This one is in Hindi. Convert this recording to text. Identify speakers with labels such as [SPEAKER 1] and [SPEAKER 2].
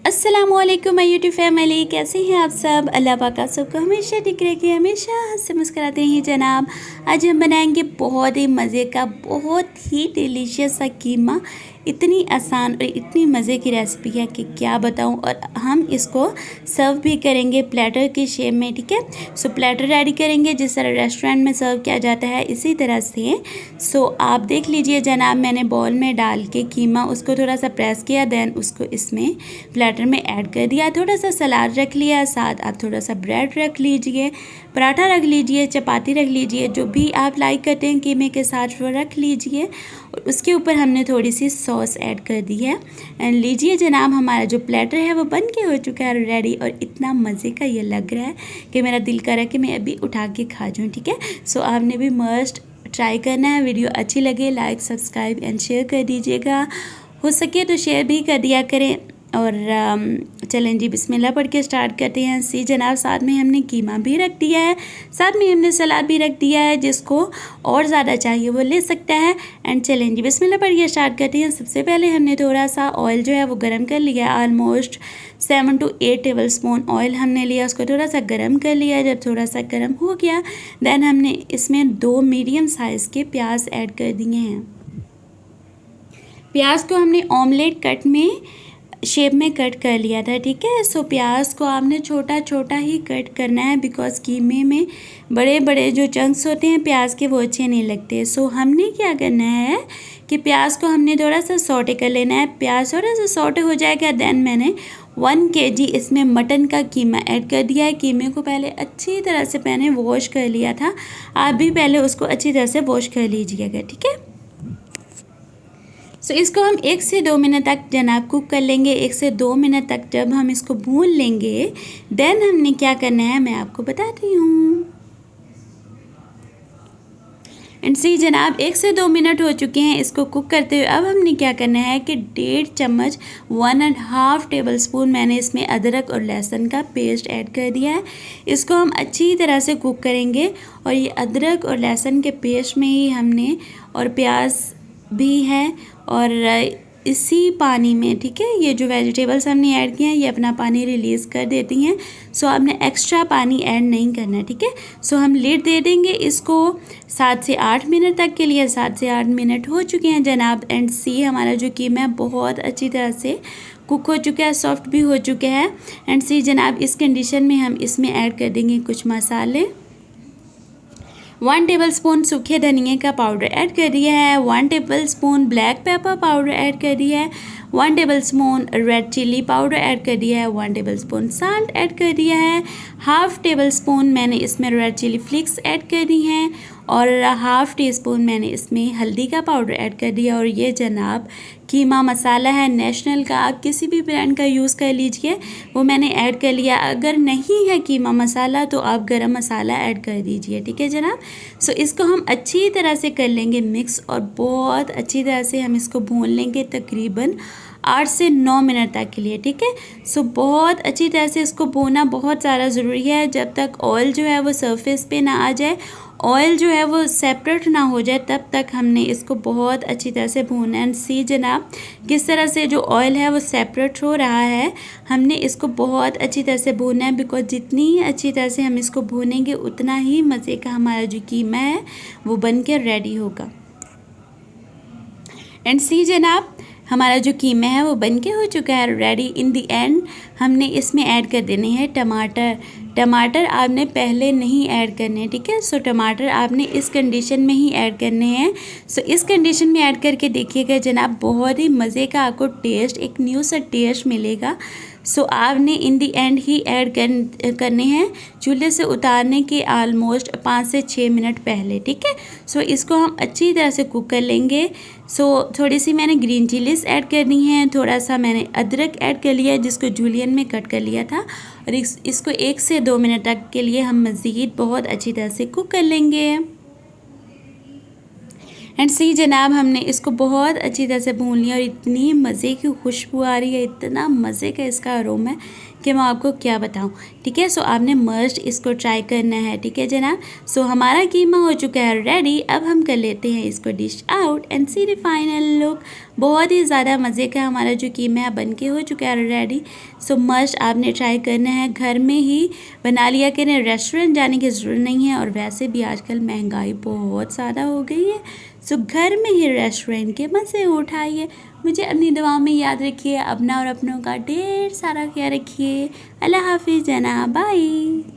[SPEAKER 1] अस्सलामुअलैकुम माय यूट्यूब फैमिली, कैसे हैं आप सब। अल्लाह पाक आप सबको हमेशा ठीक रखे, हमेशा हंस से मुस्कुराते हैं जनाब। आज हम बनाएंगे बहुत ही मज़े का, बहुत ही डिलीशियस सा कीमा। इतनी आसान और इतनी मज़े की रेसिपी है कि क्या बताऊं। और हम इसको सर्व भी करेंगे प्लेटर की शेप में, ठीक है। सो प्लेटर रेडी करेंगे जिस तरह रेस्टोरेंट में सर्व किया जाता है, इसी तरह से। सो आप देख लीजिए जनाब, मैंने बॉल में डाल के कीमा उसको थोड़ा सा प्रेस किया, देन उसको इसमें प्लेटर में ऐड कर दिया। थोड़ा सा सलाद रख लिया, साथ आप थोड़ा सा ब्रेड रख लीजिए, पराठा रख लीजिए, चपाती रख लीजिए, जो भी आप लाइक करते हैं कीमे के साथ वो रख लीजिए। और उसके ऊपर हमने थोड़ी सी सॉस ऐड कर दी है। एंड लीजिए जनाब, हमारा जो प्लेटर है वो बन के हो चुका है रेडी। और इतना मज़े का ये लग रहा है कि मेरा दिल कर रहा है कि मैं अभी उठा के खा जाऊँ, ठीक है। सो आपने भी मस्ट ट्राई करना है। वीडियो अच्छी लगे लाइक सब्सक्राइब एंड शेयर कर दीजिएगा, हो सके तो शेयर भी कर दिया करें। और चलें जी, बिस्मिल्लाह पढ़ के स्टार्ट करते हैं। सी जनाब, साथ में हमने कीमा भी रख दिया है, साथ में हमने सलाद भी रख दिया है। जिसको और ज़्यादा चाहिए वो ले सकता है। एंड चलें जी, बिस्मिल्लाह पढ़ के स्टार्ट करते हैं। सबसे पहले हमने थोड़ा सा ऑयल जो है वो गर्म कर लिया है। Almost 7 to 8 table spoon oil हमने लिया, उसको थोड़ा सा गर्म कर लिया। जब थोड़ा सा गर्म हो गया, देन हमने इसमें 2 मीडियम साइज़ के प्याज ऐड कर दिए हैं। प्याज को हमने ऑमलेट कट में शेप में कट कर लिया था, ठीक है। सो प्याज को आपने छोटा छोटा ही कट करना है, बिकॉज कीमे में बड़े बड़े जो चंक्स होते हैं प्याज के वो अच्छे नहीं लगते। सो हमने क्या करना है कि प्याज को हमने थोड़ा सा सौटे कर लेना है। प्याज थोड़ा सा सौटे हो जाएगा, देन मैंने 1 kg इसमें मटन का कीमा ऐड कर दिया है। कीमे को पहले अच्छी तरह से मैंने वॉश कर लिया था, आप भी पहले उसको अच्छी तरह से वॉश कर लीजिएगा, ठीक है। सो इसको हम 1 से 2 मिनट तक जनाब कुक कर लेंगे। 1 से 2 मिनट तक जब हम इसको भून लेंगे, देन हमने क्या करना है मैं आपको बताती हूँ। एंड सी जनाब, 1 से 2 मिनट हो चुके हैं इसको कुक करते हुए। अब हमने क्या करना है कि 1.5 चम्मच 1.5 टेबल स्पून मैंने इसमें अदरक और लहसुन का पेस्ट ऐड कर दिया है। इसको हम अच्छी तरह से कुक करेंगे। और ये अदरक और लहसुन के पेस्ट में ही हमने, और प्याज भी है, और इसी पानी में, ठीक है, ये जो वेजिटेबल्स हमने ऐड किए हैं ये अपना पानी रिलीज़ कर देती हैं। सो आपने एक्स्ट्रा पानी ऐड नहीं करना, ठीक है। सो हम लिड दे देंगे इसको 7 से 8 मिनट तक के लिए। 7 से 8 मिनट हो चुके हैं जनाब। एंड सी हमारा जो कीमा है बहुत अच्छी तरह से कुक हो चुका है, सॉफ्ट भी हो चुके हैं। एंड सी जनाब, इस कंडीशन में हम इसमें ऐड कर देंगे कुछ मसाले। 1 टेबल स्पून सूखे धनिए का पाउडर ऐड कर दिया है। 1 tablespoon black pepper powder add कर दिया है। 1 tablespoon red chilli powder add कर दिया है। 1 टेबल स्पून साल्ट ऐड कर दिया है। हाफ़ टेबल स्पून मैंने इसमें रेड चिली फ्लिक्स ऐड कर दी हैं। और हाफ़ टी स्पून मैंने इसमें हल्दी का पाउडर ऐड कर दिया। और ये जनाब कीमा मसाला है नेशनल का, आप किसी भी ब्रांड का यूज़ कर लीजिए, वो मैंने ऐड कर लिया। अगर नहीं है कीमा मसाला तो आप गरम मसाला ऐड कर दीजिए, ठीक है जनाब। सो इसको हम अच्छी तरह से कर लेंगे मिक्स, और बहुत अच्छी तरह से हम इसको भून लेंगे तकरीबन 8 से 9 मिनट तक के लिए, ठीक है। सो बहुत अच्छी तरह से इसको भूनना बहुत ज़्यादा ज़रूरी है, जब तक ऑयल जो है वो सरफेस पे ना आ जाए, ऑयल जो है वो सेपरेट ना हो जाए, तब तक हमने इसको बहुत अच्छी तरह से भूनना है। एंड सी जनाब, किस तरह से जो ऑयल है वो सेपरेट हो रहा है, हमने इसको बहुत अच्छी तरह से भूनना है। बिकॉज जितनी अच्छी तरह से हम इसको भूनेंगे उतना ही मज़े का हमारा जो कीमा है वो बन के रेडी होगा। एंड सी जनाब, हमारा जो कीमा है वो बन के हो चुका है रेडी। इन दी एंड हमने इसमें ऐड कर देने हैं टमाटर। टमाटर आपने पहले नहीं ऐड करने, ठीक है। सो टमाटर आपने इस कंडीशन में ही ऐड करने हैं। सो इस कंडीशन में ऐड करके देखिएगा जनाब, बहुत ही मज़े का आपको टेस्ट, एक न्यू सा टेस्ट मिलेगा। सो आपने इन दी एंड ही ऐड करने हैं चूल्हे से उतारने के ऑलमोस्ट 5 से 6 मिनट पहले, ठीक है। सो इसको हम अच्छी तरह से कुक कर लेंगे। सो थोड़ी सी मैंने ग्रीन चिलीज ऐड करनी है, थोड़ा सा मैंने अदरक ऐड कर लिया है जिसको जूलियन में कट कर लिया था। और इसको 1 से 2 मिनट तक के लिए हम मज़ीद बहुत अच्छी तरह से कुक कर लेंगे। एंड सी जनाब, हमने इसको बहुत अच्छी तरह से भून लिया और इतनी मज़े की खुशबू आ रही है, इतना मज़े का इसका अरोमा है कि मैं आपको क्या बताऊं। ठीक है, सो आपने मस्ट इसको ट्राई करना है। ठीक है जनाब, सो हमारा कीमा हो चुका है रेडी। अब हम कर लेते हैं इसको dish out and see the final look. बहुत ही ज़्यादा मज़े का हमारा जो कीमा है बन के हो चुका है रेडी। सो मस्ट आपने ट्राई करना है, घर में ही बना लिया करें, रेस्टोरेंट जाने की ज़रूरत नहीं है। और वैसे भी आजकल महंगाई बहुत ज़्यादा हो गई है, सो घर में ही रेस्टोरेंट के मज़े उठाइए। मुझे अपनी दुआओं में याद रखिए, अपना और अपनों का ढेर सारा ख्याल रखिए। अल्लाह हाफिज़ जनाब, बाय।